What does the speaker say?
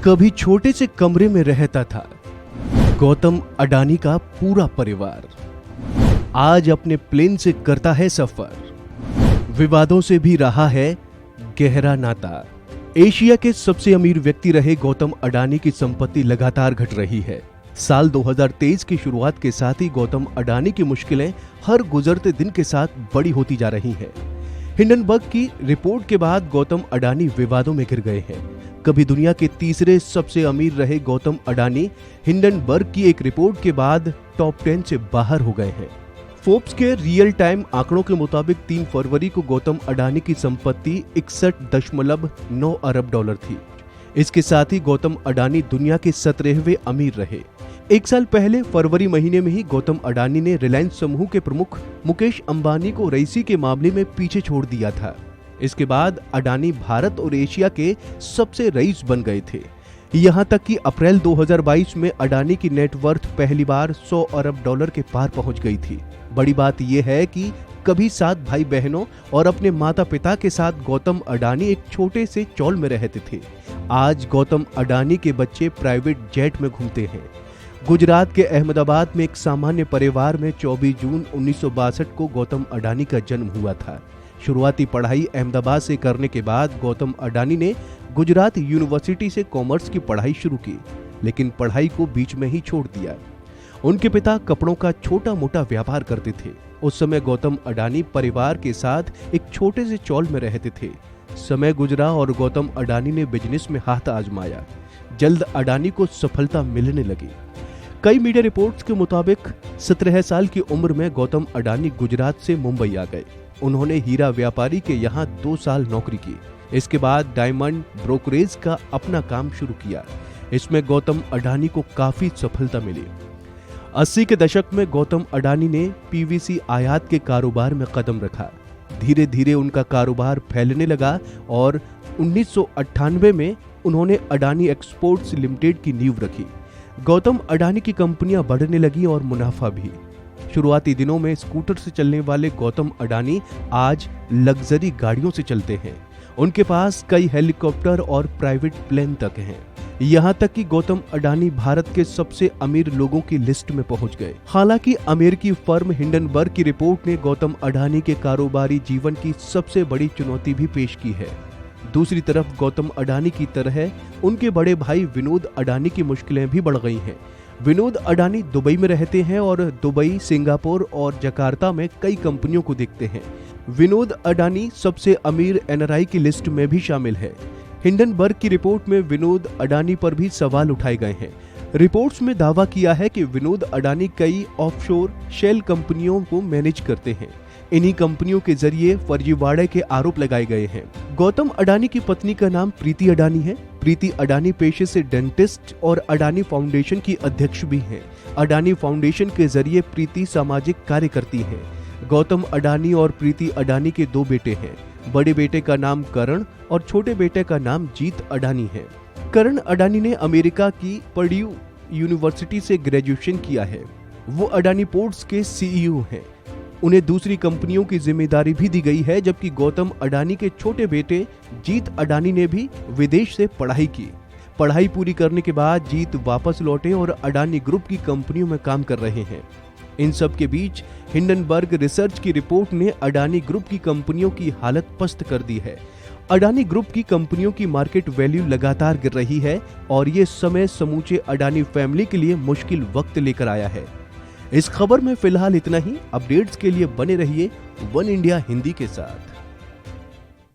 कभी छोटे से कमरे में रहता था गौतम अडानी का पूरा परिवार। आज अपने प्लेन से करता है सफर, विवादों से भी रहा है गहरा नाता। एशिया के सबसे अमीर व्यक्ति रहे गौतम अडानी की संपत्ति लगातार घट रही है। साल 2023 की शुरुआत के साथ ही गौतम अडानी की मुश्किलें हर गुजरते दिन के साथ बड़ी होती जा रही हैं। हिंडनबर्ग की रिपोर्ट के बाद गौतम अडानी विवादों में घिर गए हैं। कभी दुनिया के तीसरे सबसे अमीर रहे गौतम अडानी हिंडनबर्ग की एक रिपोर्ट के बाद टॉप 10 से बाहर हो गए हैं। फोर्ब्स के रियल टाइम आंकड़ों के मुताबिक 3 फरवरी को गौतम अडानी की संपत्ति 61.9 अरब डॉलर थी। इसके साथ ही गौतम अडानी दुनिया के 17वें अमीर रहे। एक साल पहले फरवरी महीने में ही गौतम अडानी ने रिलायंस समूह के प्रमुख मुकेश अंबानी को रईसी के मामले में पीछे छोड़ दिया था। इसके बाद अडानी भारत और एशिया के सबसे रईस बन गए थे। यहां तक कि अप्रैल 2022 में अडानी की नेटवर्थ पहली बार 100 अरब डॉलर के पार पहुंच गई थी। बड़ी बात यह है कि कभी 7 भाई बहनों और अपने माता पिता के साथ गौतम अडानी एक छोटे से चौल में रहते थे। आज गौतम अडानी के बच्चे प्राइवेट जेट में घूमते हैं। गुजरात के अहमदाबाद में एक सामान्य परिवार में 24 जून 1962 को गौतम अडानी का जन्म हुआ था। शुरुआती पढ़ाई अहमदाबाद से करने के बाद गौतम अडानी ने गुजरात यूनिवर्सिटी से कॉमर्स की पढ़ाई शुरू की, लेकिन पढ़ाई को बीच में ही छोड़ दिया। उनके पिता कपड़ों का छोटा मोटा व्यापार करते थे। उस समय गौतम अडानी परिवार के साथ एक छोटे से चौल में रहते थे। समय गुजरा और गौतम अडानी ने बिजनेस में हाथ आजमाया। जल्द अडानी को सफलता मिलने लगी। कई मीडिया रिपोर्ट्स के मुताबिक 17 साल की उम्र में गौतम अडानी गुजरात से मुंबई आ गए। उन्होंने हीरा व्यापारी के यहाँ 2 साल नौकरी की। इसके बाद डायमंड ब्रोकरेज का अपना काम शुरू किया। इसमें गौतम अडानी को काफी सफलता मिली। 80 के दशक में गौतम अडानी ने पीवीसी आयात के कारोबार में कदम रखा। धीरे धीरे उनका कारोबार फैलने लगा और 1998 में उन्होंने अडानी एक्सपोर्ट्स लिमिटेड की नींव रखी। गौतम अडानी की कंपनियां बढ़ने लगी और मुनाफा भी। शुरुआती दिनों में स्कूटर से चलने वाले गौतम अडानी आज लग्जरी गाड़ियों से चलते हैं। उनके पास कई हेलीकॉप्टर और प्राइवेट प्लेन तक हैं। यहाँ तक कि गौतम अडानी भारत के सबसे अमीर लोगों की लिस्ट में पहुंच गए। हालांकि अमेरिकी फर्म हिंडनबर्ग की रिपोर्ट ने गौतम अडानी के कारोबारी जीवन की सबसे बड़ी चुनौती भी पेश की है। दूसरी तरफ गौतम अडानी की तरह उनके बड़े भाई विनोद अडानी की मुश्किलें भी बढ़ गई हैं। विनोद अडानी दुबई में रहते हैं और दुबई, सिंगापुर और जकार्ता में कई कंपनियों को देखते हैं। विनोद अडानी सबसे अमीर एनआरआई की लिस्ट में भी शामिल है। हिंडनबर्ग की रिपोर्ट में विनोद अडानी पर भी सवाल उठाए गए हैं। रिपोर्ट्स में दावा किया है कि विनोद अडानी कई ऑफशोर शेल कंपनियों को मैनेज करते हैं। इन्हीं कंपनियों के जरिए फर्जीवाड़े के आरोप लगाए गए हैं। गौतम अडानी की पत्नी का नाम प्रीति अडानी है। प्रीति अडानी पेशे से डेंटिस्ट और अडानी फाउंडेशन की अध्यक्ष भी हैं। अडानी फाउंडेशन के जरिए प्रीति सामाजिक कार्य करती हैं। गौतम अडानी और प्रीति अडानी के 2 बेटे हैं। बड़े बेटे का नाम करण और छोटे बेटे का नाम जीत अडानी है। करण अडानी ने अमेरिका की पर्ड्यू यूनिवर्सिटी से ग्रेजुएशन किया है। वो अडानी पोर्ट्स के सीईओ हैं। उन्हें दूसरी कंपनियों की जिम्मेदारी भी दी गई है, जबकि गौतम अडानी के छोटे बेटे जीत अडानी ने भी विदेश से पढ़ाई की। पढ़ाई पूरी करने के बाद जीत वापस लौटे और अडानी ग्रुप की कंपनियों में काम कर रहे हैं। इन सब के बीच हिंडनबर्ग रिसर्च की रिपोर्ट ने अडानी ग्रुप की कंपनियों की हालत पस्त कर दी है। अडानी ग्रुप की कंपनियों की मार्केट वैल्यू लगातार गिर रही है और ये समय समूचे अडानी फैमिली के लिए मुश्किल वक्त लेकर आया है। इस खबर में फिलहाल इतना ही। अपडेट्स के लिए बने रहिए वन इंडिया हिंदी के साथ।